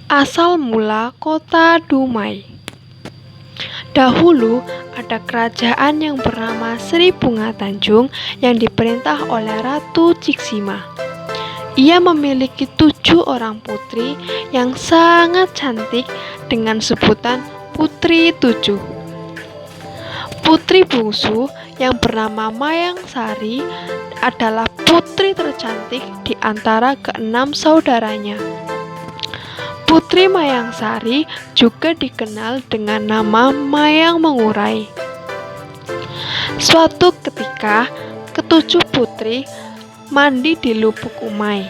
Asal mula kota Dumai. Dahulu ada kerajaan yang bernama Sri Bunga Tanjung yang diperintah oleh Ratu Ciksima. Ia memiliki 7 orang putri yang sangat cantik dengan sebutan Putri 7. Putri bungsu yang bernama Mayang Sari adalah putri tercantik di antara ke-6 saudaranya. Putri Mayang Sari juga dikenal dengan nama Mayang Mengurai. Suatu ketika, ke-7 putri mandi di Lubuk Umai.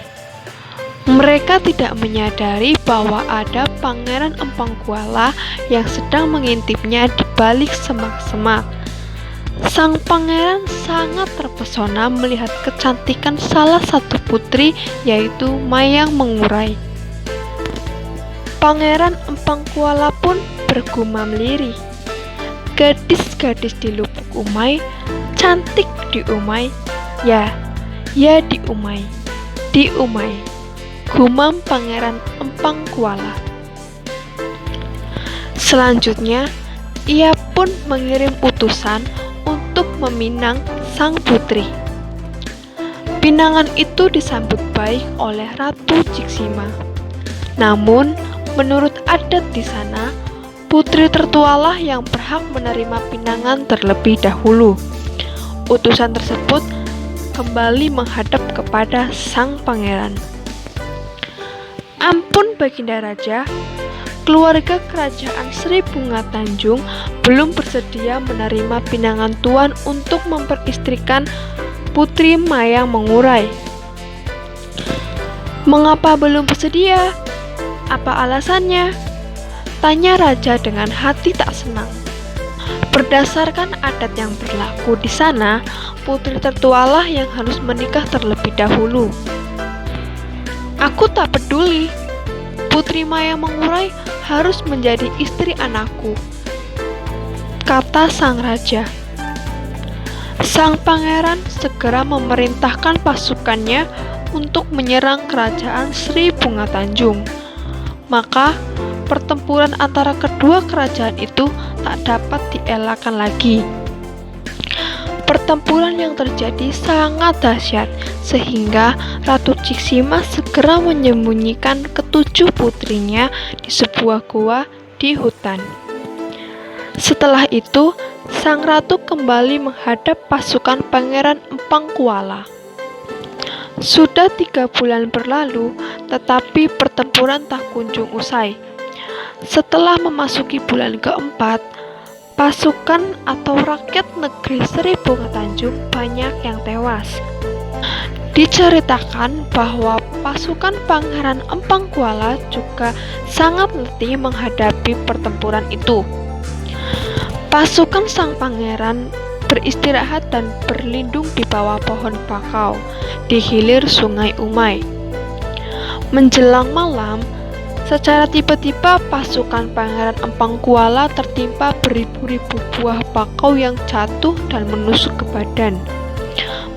Mereka tidak menyadari bahwa ada Pangeran Empang Kuala yang sedang mengintipnya di balik semak-semak. Sang pangeran sangat terpesona melihat kecantikan salah satu putri, yaitu Mayang Mengurai. Pangeran Empang Kuala pun bergumam lirih. Gadis-gadis di Lubuk Umai, cantik di Umai, ya di Umai, gumam Pangeran Empang Kuala. Selanjutnya, ia pun mengirim utusan untuk meminang sang putri. Pinangan itu disambut baik oleh Ratu Ciksima. Namun, menurut adat di sana, putri tertualah yang berhak menerima pinangan terlebih dahulu. Utusan tersebut kembali menghadap kepada sang pangeran. Ampun Baginda Raja, keluarga kerajaan Sri Bunga Tanjung belum bersedia menerima pinangan tuan untuk memperistrikan Putri Mayang Mengurai. Mengapa belum bersedia? Apa alasannya? Tanya raja dengan hati tak senang. Berdasarkan adat yang berlaku di sana, putri tertualah yang harus menikah terlebih dahulu. Aku tak peduli. Putri Mayang Mengurai harus menjadi istri anakku, kata sang raja. Sang pangeran segera memerintahkan pasukannya untuk menyerang kerajaan Sri Bunga Tanjung. Maka pertempuran antara kedua kerajaan itu tak dapat dielakkan lagi. Pertempuran yang terjadi sangat dahsyat sehingga Ratu Ciksima segera menyembunyikan ke-7 putrinya di sebuah gua di hutan. Setelah itu, sang ratu kembali menghadap pasukan Pangeran Empang Kuala. Sudah 3 bulan berlalu, tetapi pertempuran tak kunjung usai. Setelah memasuki bulan keempat, pasukan atau rakyat negeri Sri Bunga Tanjung banyak yang tewas. Diceritakan bahwa pasukan Pangeran Empang Kuala juga sangat letih menghadapi pertempuran itu. Pasukan sang pangeran beristirahat dan berlindung di bawah pohon bakau di hilir Sungai Umai. Menjelang malam, secara tiba-tiba pasukan Pangeran Empang Kuala tertimpa beribu-ribu buah bakau yang jatuh dan menusuk ke badan.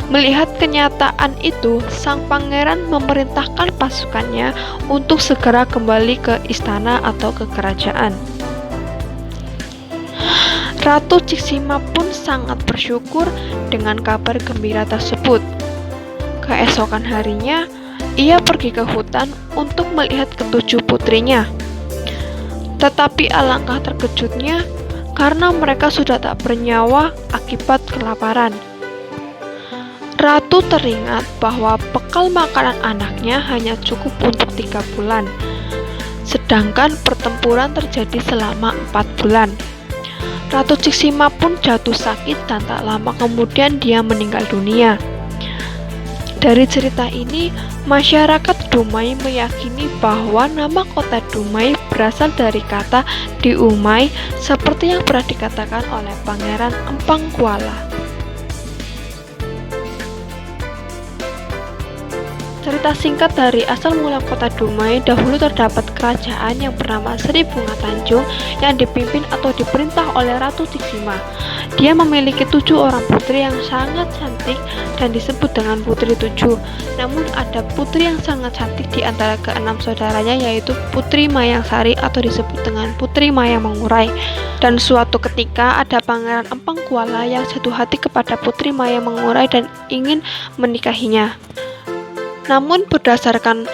Melihat kenyataan itu, sang pangeran memerintahkan pasukannya untuk segera kembali ke istana atau ke kerajaan. Ratu Ciksima pun sangat bersyukur dengan kabar gembira tersebut. Keesokan harinya, ia pergi ke hutan untuk melihat ke-7 putrinya. Tetapi alangkah terkejutnya karena mereka sudah tak bernyawa akibat kelaparan. Ratu teringat bahwa bekal makanan anaknya hanya cukup untuk 3 bulan, sedangkan pertempuran terjadi selama 4 bulan. Ratu Ciksima pun jatuh sakit dan tak lama kemudian dia meninggal dunia. Dari cerita ini, masyarakat Dumai meyakini bahwa nama kota Dumai berasal dari kata di Umai seperti yang pernah dikatakan oleh Pangeran Empang Kuala. Cerita singkat dari asal mula kota Dumai. Dahulu terdapat kerajaan yang bernama Sri Bunga Tanjung yang dipimpin atau diperintah oleh Ratu Tiksima. Dia memiliki 7 orang putri yang sangat cantik dan disebut dengan Putri Tujuh. Namun ada putri yang sangat cantik di antara ke-6 saudaranya, yaitu Putri Mayangsari atau disebut dengan Putri Maya Mengurai. Dan suatu ketika ada Pangeran Empang Kuala yang jatuh hati kepada Putri Maya Mengurai dan ingin menikahinya. Namun berdasarkan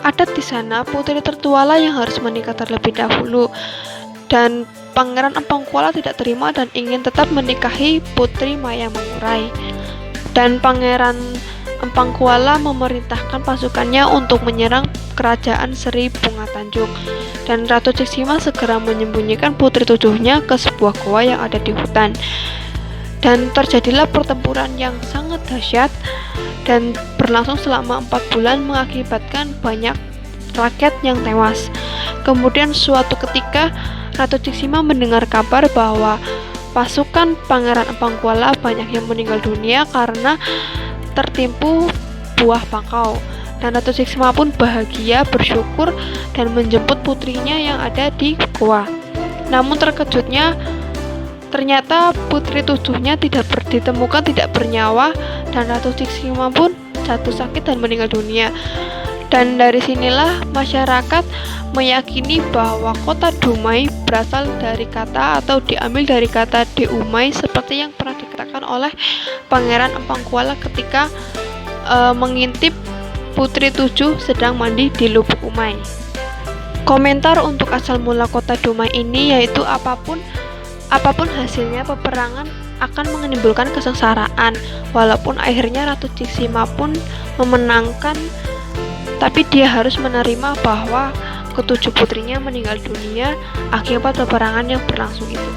adat di sana, putri tertualah yang harus menikah terlebih dahulu. Dan Pangeran Empang Kuala tidak terima dan ingin tetap menikahi Putri Maya Mengurai. Dan Pangeran Empang Kuala memerintahkan pasukannya untuk menyerang kerajaan Sri Bunga Tanjung. Dan Ratu Tiksima segera menyembunyikan putri tujuhnya ke sebuah goa yang ada di hutan. Dan terjadilah pertempuran yang sangat dahsyat dan berlangsung selama 4 bulan mengakibatkan banyak rakyat yang tewas. Kemudian suatu ketika Ratu Tiksima mendengar kabar bahwa pasukan Pangeran Empang Kuala banyak yang meninggal dunia karena tertimpu buah bangkau. Dan Ratu Tiksima pun bahagia, bersyukur dan menjemput putrinya yang ada di goa. Namun terkejutnya ternyata putri tujuhnya tidak ditemukan, tidak bernyawa, dan Ratu Tiksima pun jatuh sakit dan meninggal dunia. Dan dari sinilah masyarakat meyakini bahwa kota Dumai berasal dari kata atau diambil dari kata Deumai, seperti yang pernah dikatakan oleh Pangeran Empang Kuala ketika mengintip Putri Tujuh sedang mandi di Lubuk Umai. Komentar untuk asal mula kota Dumai ini yaitu apapun hasilnya, peperangan akan menimbulkan kesengsaraan. Walaupun akhirnya Ratu Tiksima pun memenangkan, tapi dia harus menerima bahwa ke-7 putrinya meninggal dunia akibat peperangan yang berlangsung itu.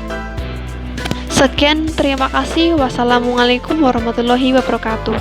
Sekian, terima kasih. Wassalamualaikum warahmatullahi wabarakatuh.